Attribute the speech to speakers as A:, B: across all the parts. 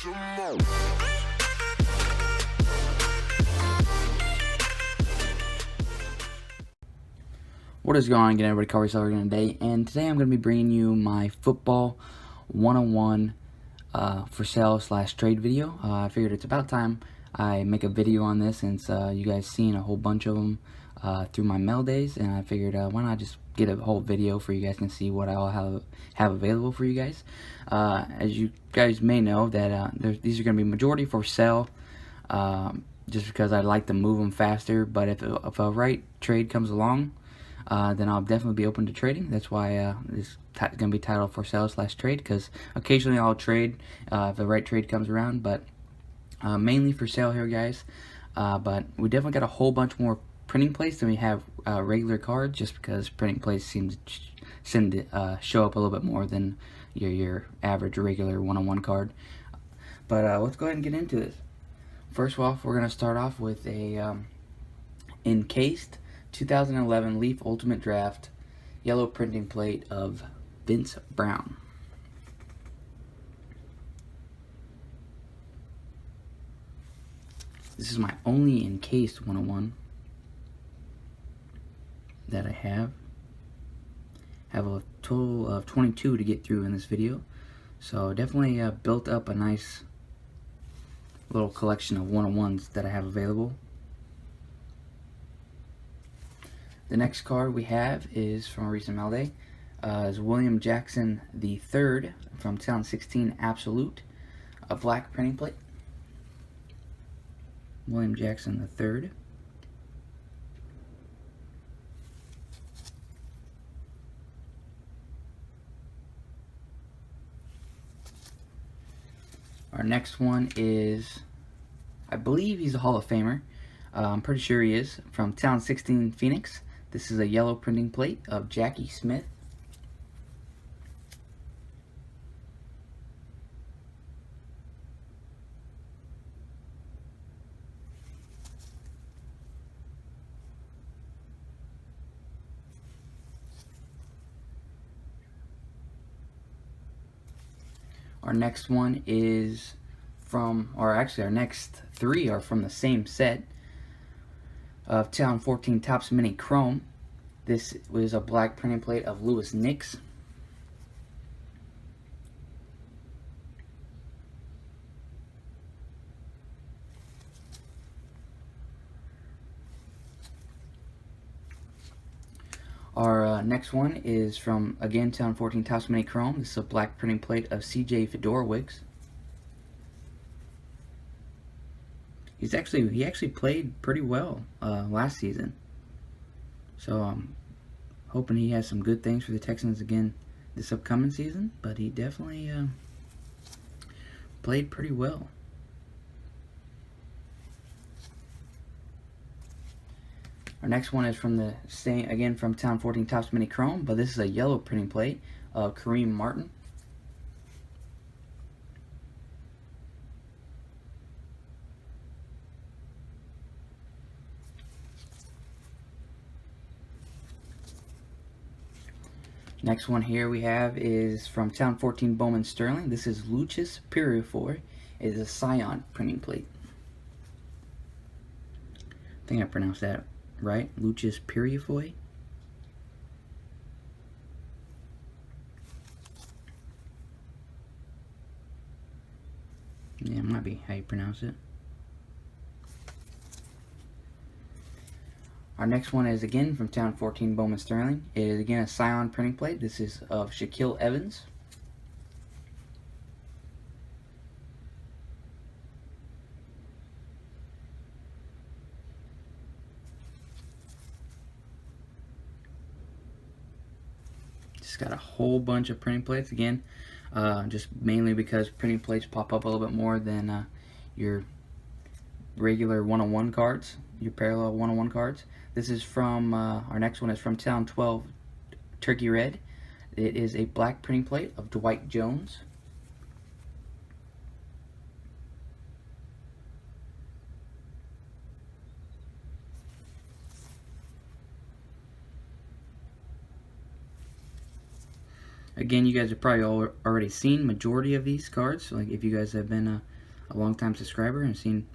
A: What is going on again, everybody? CardboardCellar again today, and today I'm going to be bringing you my football 101 for sale / trade video. I figured it's about time I make a video on this since you guys seen a whole bunch of them through my mail days, and I figured why not just get a whole video for you guys can see what I'll have available for you guys. As you guys may know, that these are going to be majority for sale. Just because I like to move them faster, but if a right trade comes along, then I'll definitely be open to trading. That's why this is going to be titled for sale / trade, because occasionally I'll trade if the right trade comes around, but mainly for sale here, guys. But we definitely got a whole bunch more printing plates than we have regular cards, just because printing plates seem to show up a little bit more than your average regular 101 card. But let's go ahead and get into this. First off, we're going to start off with a encased 2011 Leaf Ultimate Draft yellow printing plate of Vince Brown. This is my only encased 101 that I have. I have a total of 22 to get through in this video, so definitely built up a nice little collection of 101s that I have available. The next card we have is from a recent mail day. Is William Jackson III from 2016 Absolute, a black printing plate. William Jackson III. Our next one is, I believe he's a Hall of Famer. I'm pretty sure he is, from 2016 Phoenix. This is a yellow printing plate of Jackie Smith. Our next one is from, or actually our next three are from the same set of 2014 Topps Mini Chrome. This was a black printing plate of Louis Nix. Our next one is from, again, 2014 Topps Mini Chrome. This is a black printing plate of C.J. Fedorowicz. He actually played pretty well last season, so I'm hoping he has some good things for the Texans again this upcoming season. But he definitely played pretty well. Our next one is from the same, again from 2014 Topps Mini Chrome, but this is a yellow printing plate of Kareem Martin. Next one here we have is from 2014 Bowman Sterling. This is Lucius Purifoy. It is a Scion printing plate. I think I pronounced that right. Lucius Purifoy. Yeah, it might be how you pronounce it. Our next one is again from 2014 Bowman Sterling. It is again a Scion printing plate. This is of Shaquille Evans. Just got a whole bunch of printing plates again, just mainly because printing plates pop up a little bit more than your regular 101 cards, your parallel 101 cards. This is from, our next one is from 2012 Turkey Red. It is a black printing plate of Dwight Jones. Again, you guys have probably already seen majority of these cards. Like if you guys have been a long-time subscriber and seen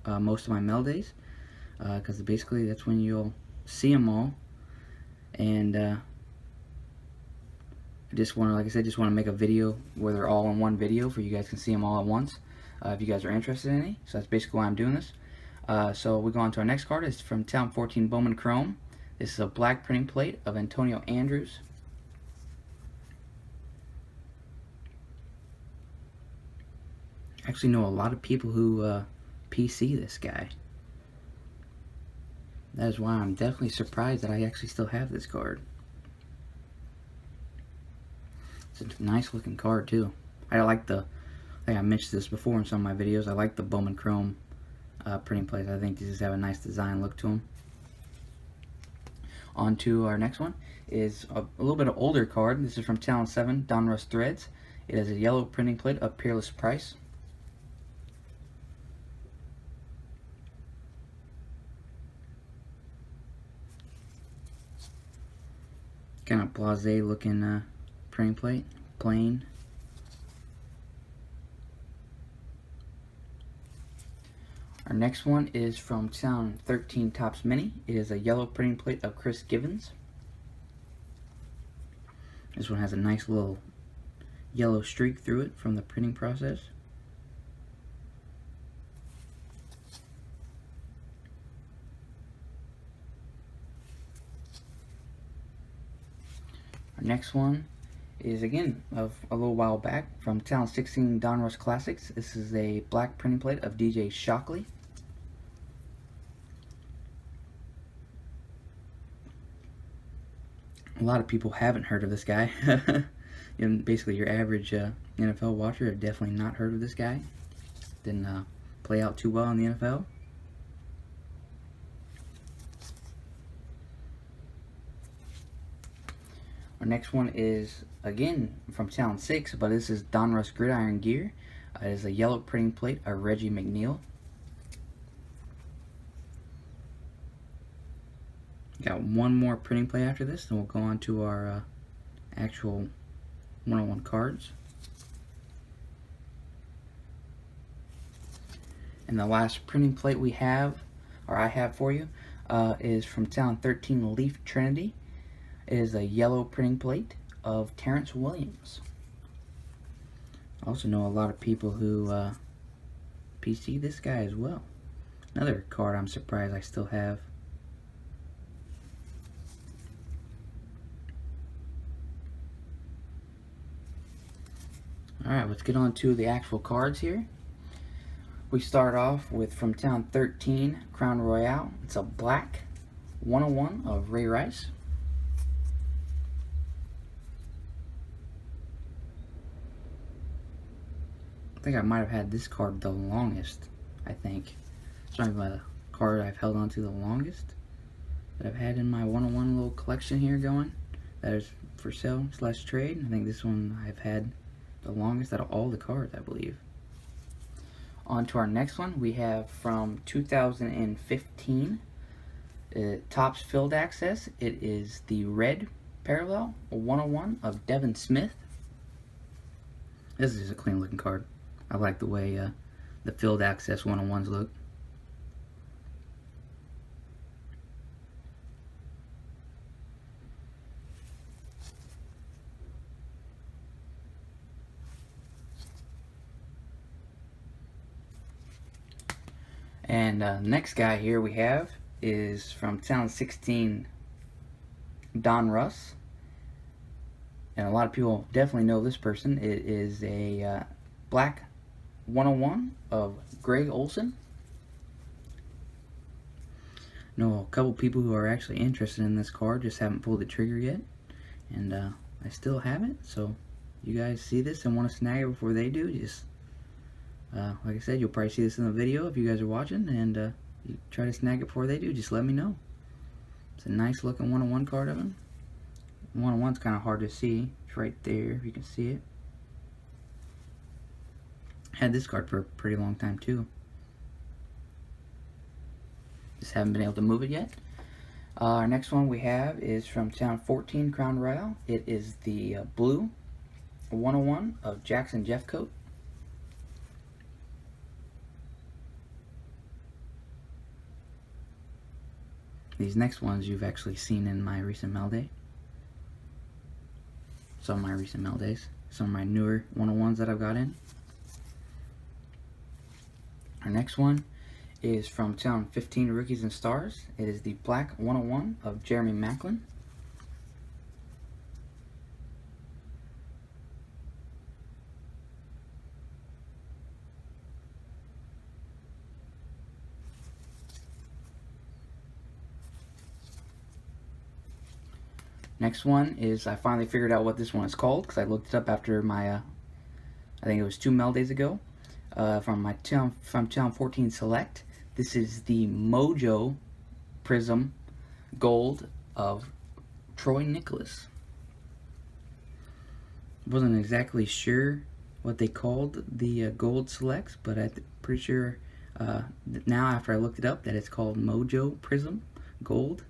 A: most of my mail days, because basically that's when you'll see them all. And I just want to, like I said, just want to make a video where they're all in one video for you guys can see them all at once. If you guys are interested in any, so that's basically why I'm doing this. So we go on to our next card. It's from Town 14 Bowman Chrome. This is a black printing plate of Antonio Andrews. I actually know a lot of people who PC this guy. That is why I'm definitely surprised that I actually still have this card. It's a nice looking card too. I think I mentioned this before in some of my videos. I like the Bowman Chrome printing plates. I think these just have a nice design look to them. On to our next one is a little bit of older card. This is from Talon 7 Donruss Threads. It has a yellow printing plate of Peerless Price. Kind of blasé looking printing plate, plain. Our next one is from Town 13 Topps Mini. It is a yellow printing plate of Chris Givens. This one has a nice little yellow streak through it from the printing process. Our next one is again of a little while back from Town 16 Donruss Classics. This is a black printing plate of DJ Shockley. A lot of people haven't heard of this guy. And basically your average NFL watcher have definitely not heard of this guy. Didn't play out too well in the NFL. Our next one is again from Town 6, but this is Donruss Gridiron Gear. It is a yellow printing plate of Reggie McNeil. Got one more printing plate after this, then we'll go on to our actual 101 cards. And the last printing plate we have, or I have for you, is from Town 13 Leaf Trinity. It is a yellow printing plate of Terrence Williams. I also know a lot of people who PC this guy as well. Another card I'm surprised I still have. Alright, let's get on to the actual cards here. We start off with from Town 13 Crown Royale. It's a black 101 of Ray Rice. I think I might have had this card the longest, I think. It's not even the card I've held on to the longest that I've had in my 101 little collection here going. That is for sale / trade. I think this one I've had the longest out of all the cards, I believe. On to our next one, we have from 2015 Topps Field Access. It is the red parallel 101 of Devin Smith. This is a clean looking card. I like the way the Field Access 101s look. And next guy here we have is from Town 16 Donruss. And a lot of people definitely know this person. It is a black 101 of Greg Olson. Know a couple people who are actually interested in this card, just haven't pulled the trigger yet. And I still have it, so you guys see this and want to snag it before they do, just like I said, you'll probably see this in the video if you guys are watching, and you try to snag it before they do, just let me know. It's a nice looking 101 card of him. 101's kind of hard to see. It's right there, if you can see it. Had this card for a pretty long time too. Just haven't been able to move it yet. Our next one we have is from Town 14 Crown Royale. It is the blue a 101 of Jackson Jeffcoat. These next ones you've actually seen in my recent mail day. Some of my recent mail days. Some of my newer 101s that I've got in. Our next one is from 2015 Rookies and Stars. It is the black 101 of Jeremy Maclin. Next one is, I finally figured out what this one is called because I looked it up after my, I think it was 2 mail days ago, from 2014 Select. This is the Mojo Prism Gold of Troy Nicholas. Wasn't exactly sure what they called the gold selects, but I'm pretty sure now after I looked it up that it's called Mojo Prism Gold.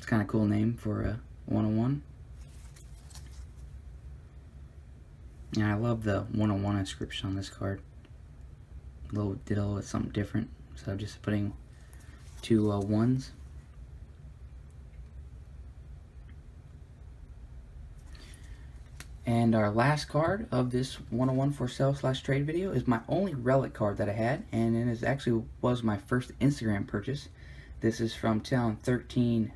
A: Kind of cool name for a 101. Yeah, I love the 101 inscription on this card. Did a little bit something different, so just putting 2 1s. And our last card of this 101 for sale / trade video is my only relic card that I had, and it is actually was my first Instagram purchase. This is from 2013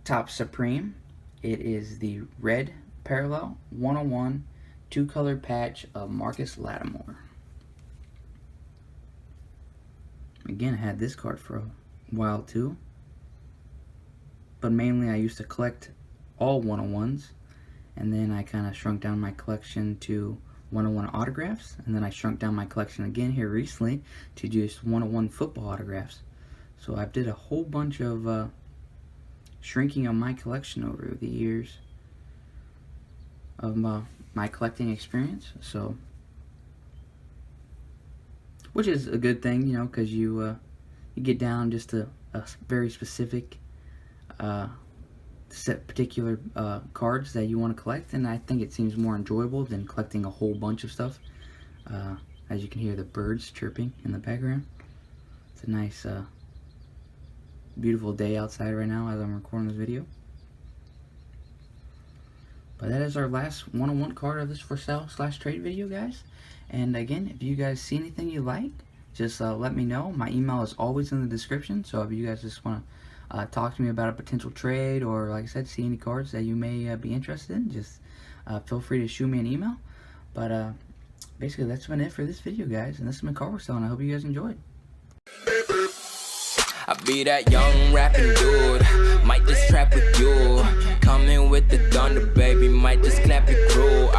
A: Top Supreme. It is the red parallel 101 2-color patch of Marcus Lattimore. Again, I had this card for a while too, but mainly I used to collect all 101s, and then I kind of shrunk down my collection to 101 autographs, and then I shrunk down my collection again here recently to just 101 football autographs. So I did a whole bunch of shrinking of my collection over the years of my collecting experience. So, which is a good thing, you know, because you get down just to a very specific set particular cards that you want to collect, and I think it seems more enjoyable than collecting a whole bunch of stuff. As you can hear the birds chirping in the background. It's a nice beautiful day outside right now as I'm recording this video. But that is our last 101 card of this for sale / trade video, guys. And again, if you guys see anything you like, just let me know. My email is always in the description, so if you guys just want to talk to me about a potential trade, or like I said, see any cards that you may be interested in, just feel free to shoot me an email. But basically that's been it for this video, guys, and this has been CardboardCellar, and I hope you guys enjoyed.
B: I be that young rapping dude, might just trap with you. Coming with the thunder, baby, might just clap it